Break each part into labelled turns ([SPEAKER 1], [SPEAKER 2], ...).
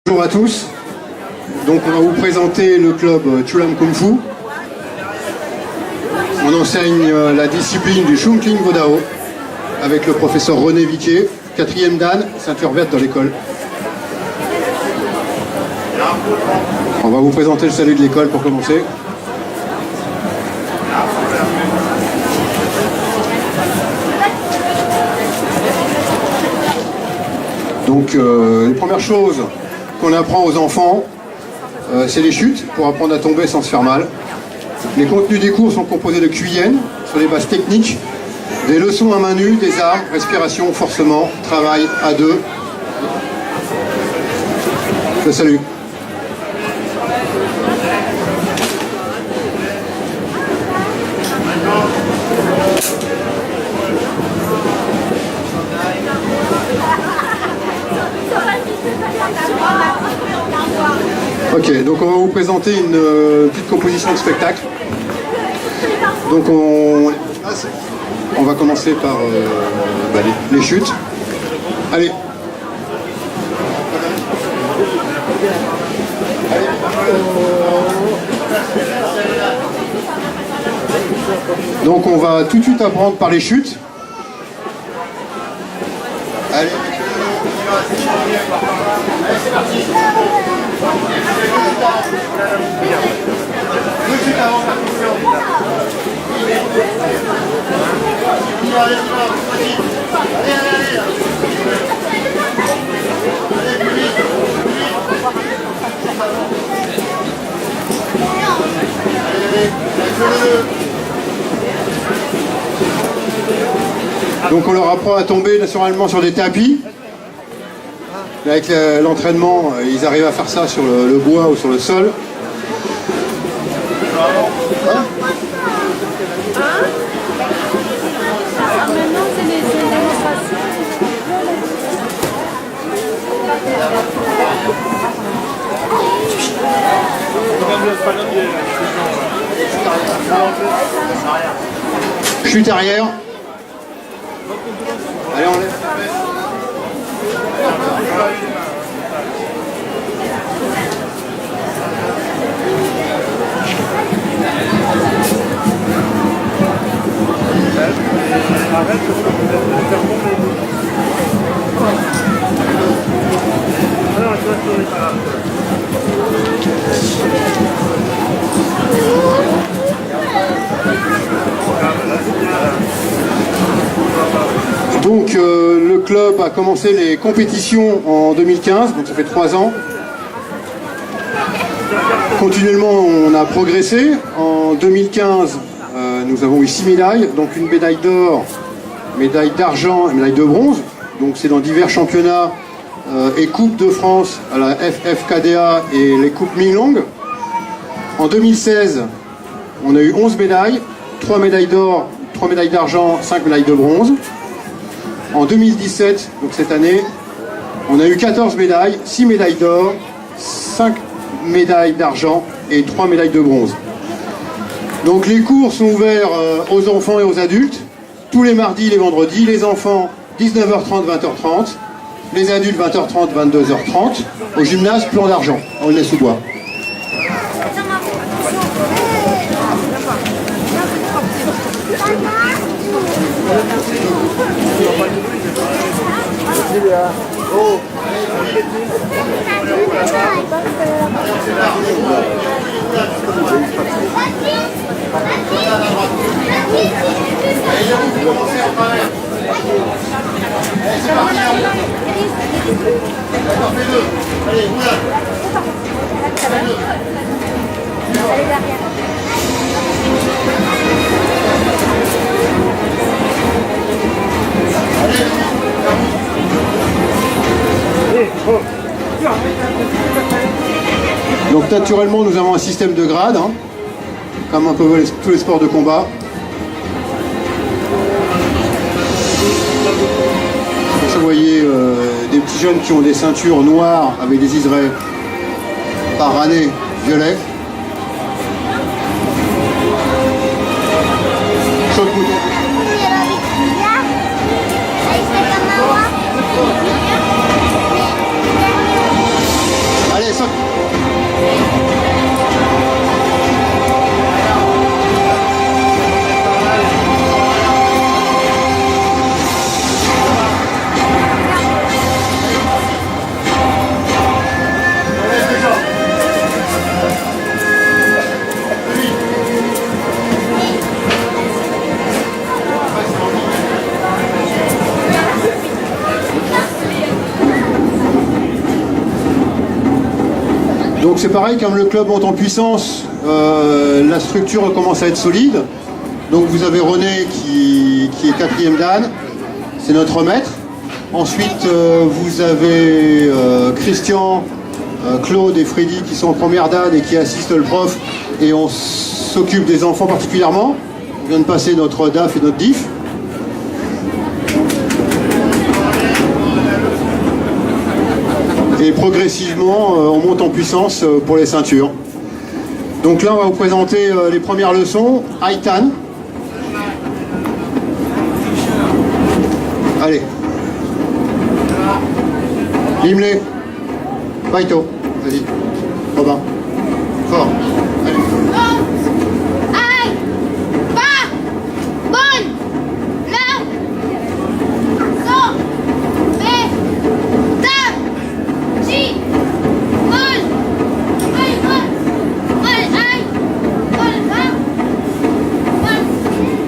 [SPEAKER 1] Bonjour à tous. Donc on va vous présenter le club Chulam Kung Fu. On enseigne la discipline du Shun Kling Vo Dao avec le professeur René Viquier, 4e Dan, ceinture verte dans l'école. On va vous présenter le salut de l'école pour commencer. Donc les premières choses qu'on apprend aux enfants, c'est les chutes pour apprendre à tomber sans se faire mal. Les contenus des cours sont composés de QIN sur des bases techniques, des leçons à main nue, des armes, respiration, forcement, travail à deux. Je salue. Ok, donc on va vous présenter une petite composition de spectacle. Donc on va commencer par les chutes. Allez. Donc on va tout de suite apprendre par les chutes. Allez. Allez, c'est parti. Tout de suite avant la confiance. Allez, plus vite. Donc on leur apprend à tomber naturellement sur des tapis. Avec l'entraînement, ils arrivent à faire ça sur le bois ou sur le sol. Hein?
[SPEAKER 2] Maintenant, c'est les démonstrations.
[SPEAKER 1] Chute arrière. Allez, on lève. Donc le club a commencé les compétitions en 2015, donc ça fait 3 ans. Continuellement on a progressé. En 2015 nous avons eu 6 médailles, donc une médaille d'or, médaille d'argent et médaille de bronze. Donc c'est dans divers championnats et Coupes de France à la FFKDA et les Coupes Minglong. En 2016 on a eu 11 médailles, 3 médailles d'or, 3 médailles d'argent, 5 médailles de bronze. En 2017, donc cette année, on a eu 14 médailles, 6 médailles d'or, 5 médailles d'argent et 3 médailles de bronze. Donc les cours sont ouverts aux enfants et aux adultes, tous les mardis et les vendredis, les enfants 19h30, 20h30, les adultes 20h30, 22h30, au gymnase Plan d'Argent, en Aulnay-sous-Bois. Donc naturellement nous avons un système de grades, hein, comme un peu tous les sports de combat. Vous voyez des petits jeunes qui ont des ceintures noires avec des liserés par année violet. Saute-bouton. Donc c'est pareil, comme le club monte en puissance, la structure commence à être solide. Donc vous avez René qui est quatrième dan, c'est notre maître. Ensuite vous avez Christian, Claude et Freddy qui sont en première dan et qui assistent le prof, et on s'occupe des enfants particulièrement. On vient de passer notre DAF et notre DIF. Et progressivement, on monte en puissance pour les ceintures. Donc là, on va vous présenter les premières leçons. Aitan. Allez. Limley. Baito. Vas-y. Robin. Fort. Allez.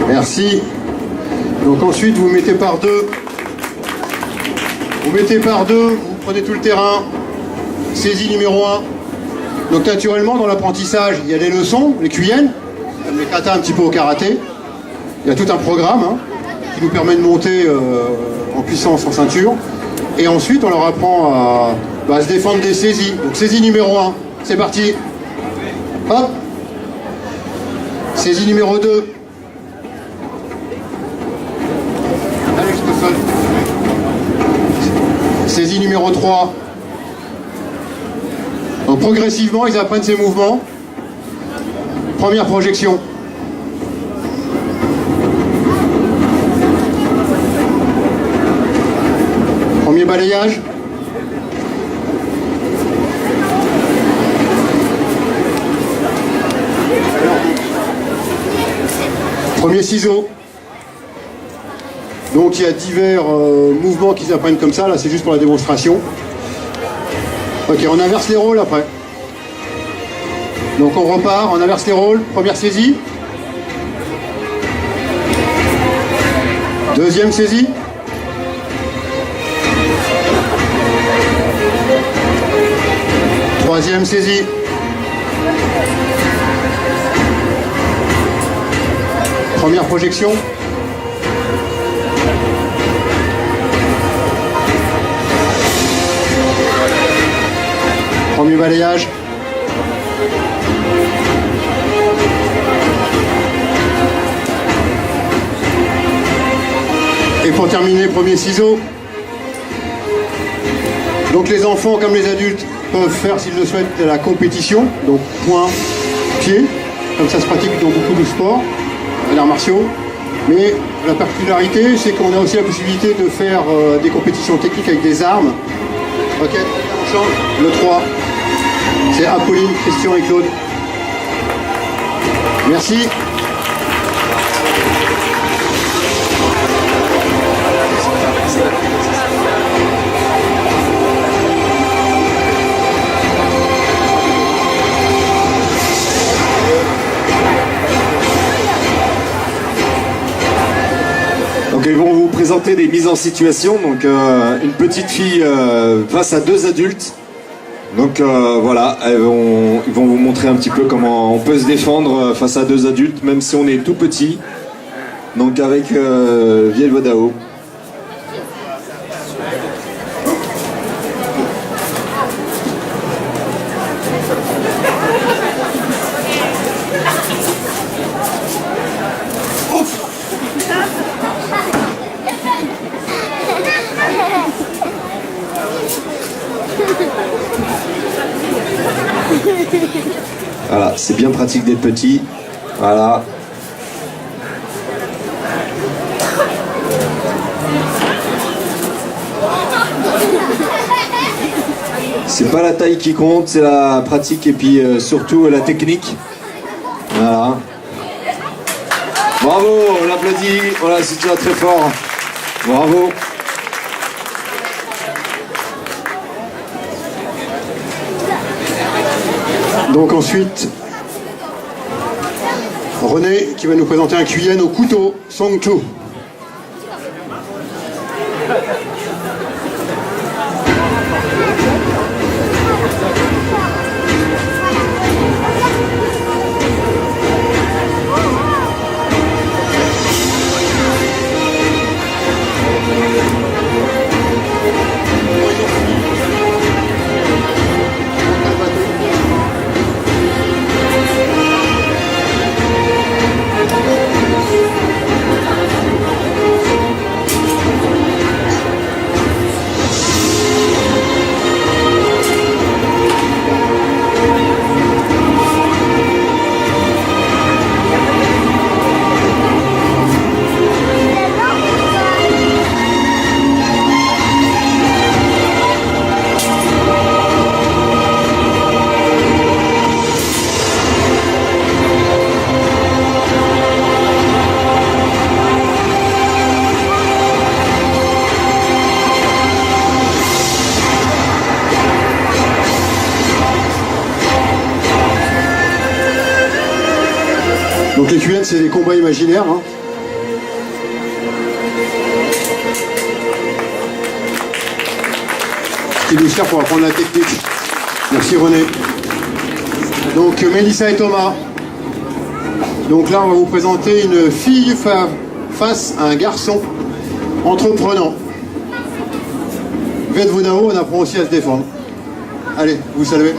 [SPEAKER 1] Merci. Donc ensuite vous mettez par deux. Vous mettez par deux, vous prenez tout le terrain. Saisie numéro 1. Donc naturellement dans l'apprentissage, il y a les leçons, les QN, comme les katas un petit peu au karaté. Il y a tout un programme qui nous permet de monter en puissance en ceinture. Et ensuite on leur apprend à se défendre des saisies. Donc saisie numéro 1, c'est parti. Hop. Saisie numéro 2. Saisie numéro 3. Donc progressivement, ils apprennent ces mouvements. Première projection. Premier balayage. Premier ciseau. Donc il y a divers mouvements qu'ils apprennent comme ça, là c'est juste pour la démonstration. Ok, on inverse les rôles après. Donc on repart, on inverse les rôles, première saisie. Deuxième saisie. Troisième saisie. Première projection. Premier balayage. Et pour terminer, premier ciseau. Donc les enfants comme les adultes peuvent faire, s'ils le souhaitent, la compétition. Donc point, pied. Comme ça se pratique dans beaucoup de sports, les arts martiaux. Mais la particularité, c'est qu'on a aussi la possibilité de faire des compétitions techniques avec des armes. Ok, on change. Le 3. C'est Apolline, Christian et Claude. Merci.
[SPEAKER 3] Donc ils vont vous présenter des mises en situation. Donc une petite fille face à deux adultes. Donc voilà, ils vont vous montrer un petit peu comment on peut se défendre face à deux adultes, même si on est tout petit. Donc avec Viel Wadao. Voilà, c'est bien pratique d'être petit. Voilà. C'est pas la taille qui compte, c'est la pratique et puis surtout la technique. Voilà. Bravo, on l'applaudit, on la soutient très fort. Bravo.
[SPEAKER 1] Donc ensuite, René qui va nous présenter un QN au couteau, Song Chu. Donc les QN, c'est des combats imaginaires. Hein. Qui nous sert pour apprendre la technique. Merci René. Donc Mélissa et Thomas. Donc là, on va vous présenter une fille face à un garçon entreprenant. Viet Vo Dao, on apprend aussi à se défendre. Allez, vous saluez.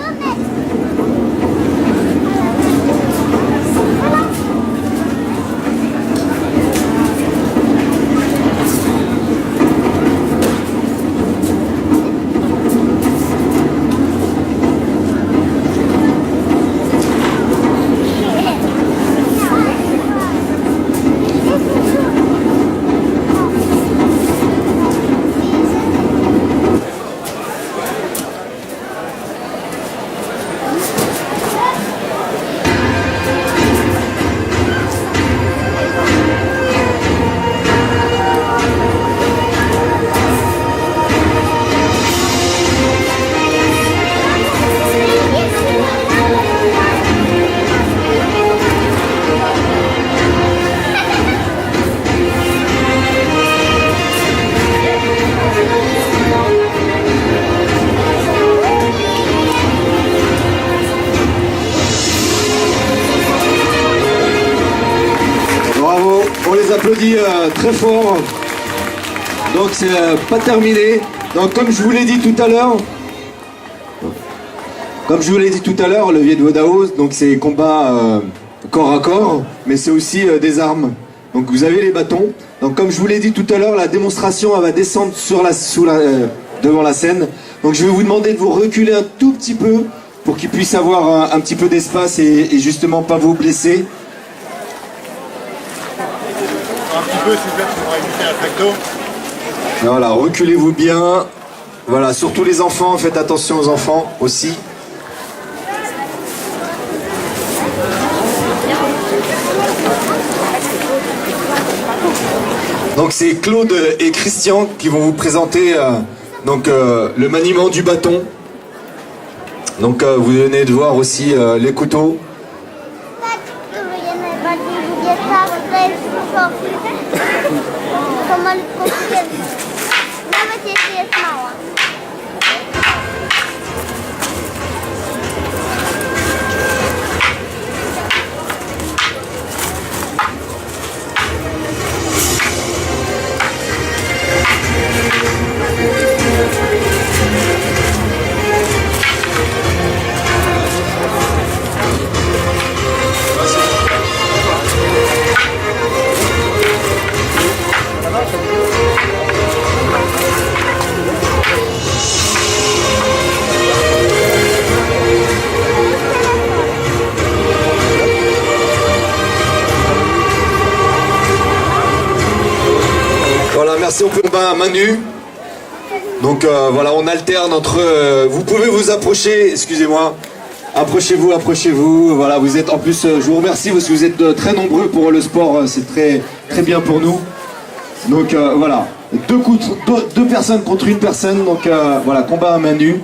[SPEAKER 3] On les applaudit très fort. Donc c'est pas terminé. Donc comme je vous l'ai dit tout à l'heure, le Viet Vo Dao, donc c'est combat corps à corps, mais c'est aussi des armes. Donc vous avez les bâtons. Donc comme je vous l'ai dit tout à l'heure, la démonstration elle va descendre devant la scène. Donc je vais vous demander de vous reculer un tout petit peu pour qu'ils puissent avoir un petit peu d'espace et justement pas vous blesser.
[SPEAKER 4] Un petit peu, s'il vous plaît, pour éviter un tracto.
[SPEAKER 3] Voilà, reculez-vous bien. Voilà, surtout les enfants, faites attention aux enfants aussi. Donc c'est Claude et Christian qui vont vous présenter le maniement du bâton. Donc vous venez de voir aussi les couteaux.
[SPEAKER 2] Nawet jeśli jest mała.
[SPEAKER 3] Voilà, merci au combat à main nue. Donc voilà, on alterne entre... vous pouvez vous approcher, excusez-moi. Approchez-vous, approchez-vous. Voilà, vous êtes en plus, je vous remercie parce que vous êtes très nombreux pour le sport, c'est très, très bien pour nous. Donc voilà, deux personnes contre une personne, donc voilà, combat à main nue.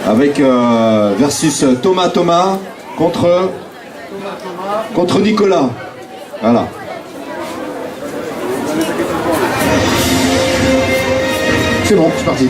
[SPEAKER 3] Avec versus Thomas contre Nicolas. Voilà.
[SPEAKER 1] C'est bon, c'est parti.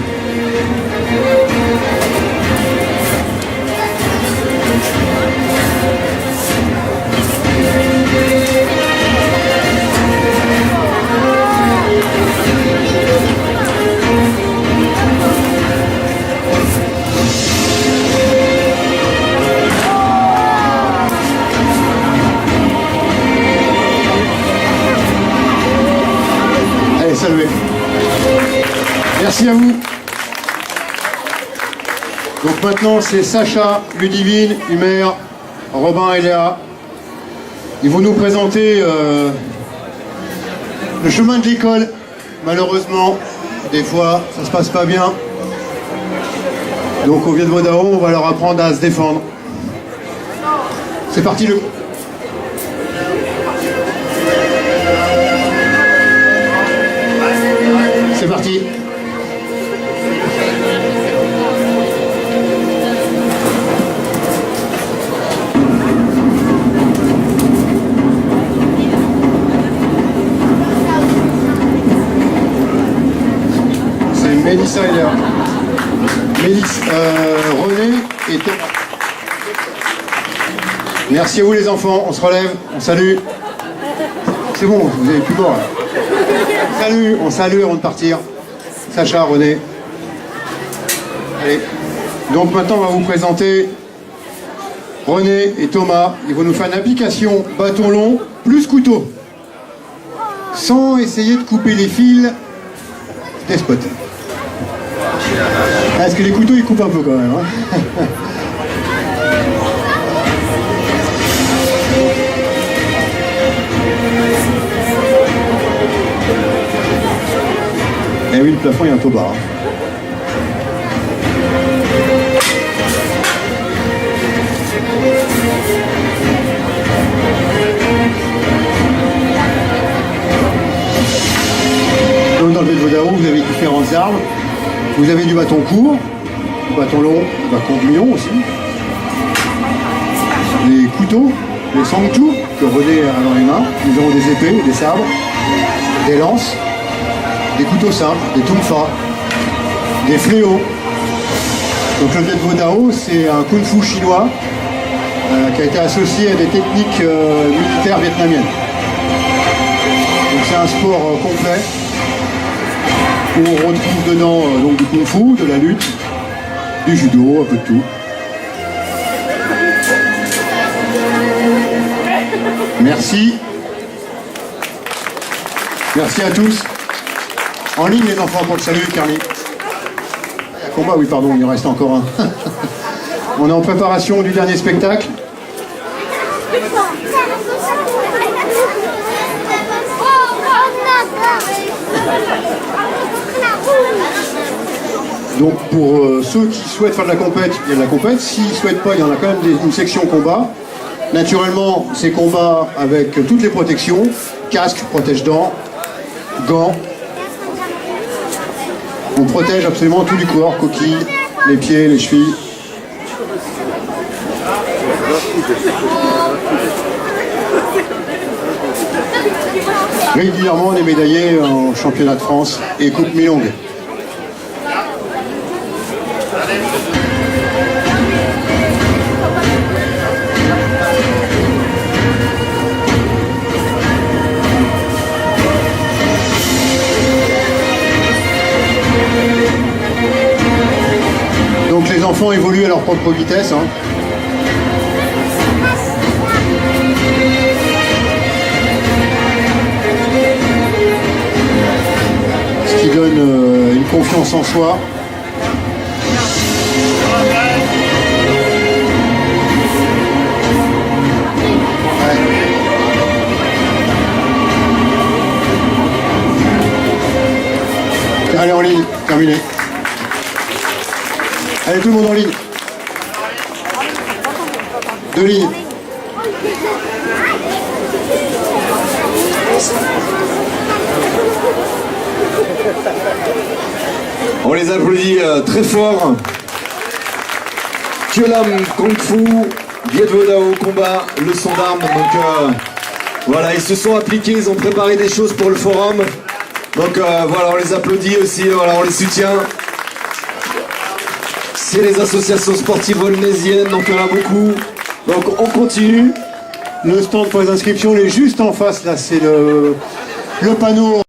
[SPEAKER 1] Allez, saluez. Merci à vous. Donc maintenant, c'est Sacha, Ludivine, Humer, Robin et Léa. Ils vont nous présenter le chemin de l'école. Malheureusement, des fois, ça se passe pas bien. Donc au Viet Vo Dao, on va leur apprendre à se défendre. C'est parti le... C'est parti. Mélissa est là. René et Thomas. Merci à vous les enfants, on se relève, on salue. C'est bon, vous n'avez plus mort. On salue avant de partir. Sacha, René. Allez. Donc maintenant on va vous présenter René et Thomas. Ils vont nous faire une application bâton long plus couteau. Sans essayer de couper les fils des spots. Est-ce que les couteaux ils coupent un peu quand même hein. Eh oui, le plafond il est un peu bas. Hein. Donc dans le Vedvodao, vous avez différentes armes. Vous avez du bâton court, du bâton long, du bâton mignon aussi. Les couteaux, les sangtu que René a dans les mains. Nous avons des épées, des sabres, des lances, des couteaux simples, des tumfa, des fléaux. Donc le Vedvodao, c'est un kung-fu chinois qui a été associé à des techniques militaires vietnamiennes. Donc c'est un sport complet où on retrouve dedans donc du kung-fu, de la lutte, du judo, un peu de tout. Merci. Merci à tous. En ligne les enfants pour le salut, Carly. Combat, oui pardon, il en reste encore un. On est en préparation du dernier spectacle. Donc pour ceux qui souhaitent faire de la compète, il y a de la compète. S'ils ne souhaitent pas, il y en a quand même une section combat. Naturellement, c'est combat avec toutes les protections. Casque, protège-dents, gants. On protège absolument tout du corps, coquilles, les pieds, les chevilles. Régulièrement, on est médaillé en championnat de France et Coupe Milongue. Donc les enfants évoluent à leur propre vitesse. Hein. Ce qui donne une confiance en soi. Ouais. Allez en ligne, terminé. Allez, tout le monde en ligne. Deux lignes.
[SPEAKER 3] On les applaudit très fort. Kyolam Kung Fu, Vedvodao combat, leçon d'armes. Donc voilà, ils se sont appliqués, ils ont préparé des choses pour le forum. Donc voilà, on les applaudit aussi, voilà, on les soutient. C'est les associations sportives volnésiennes, donc il y en a beaucoup. Donc on continue.
[SPEAKER 1] Le stand pour les inscriptions, il est juste en face, là, c'est le panneau.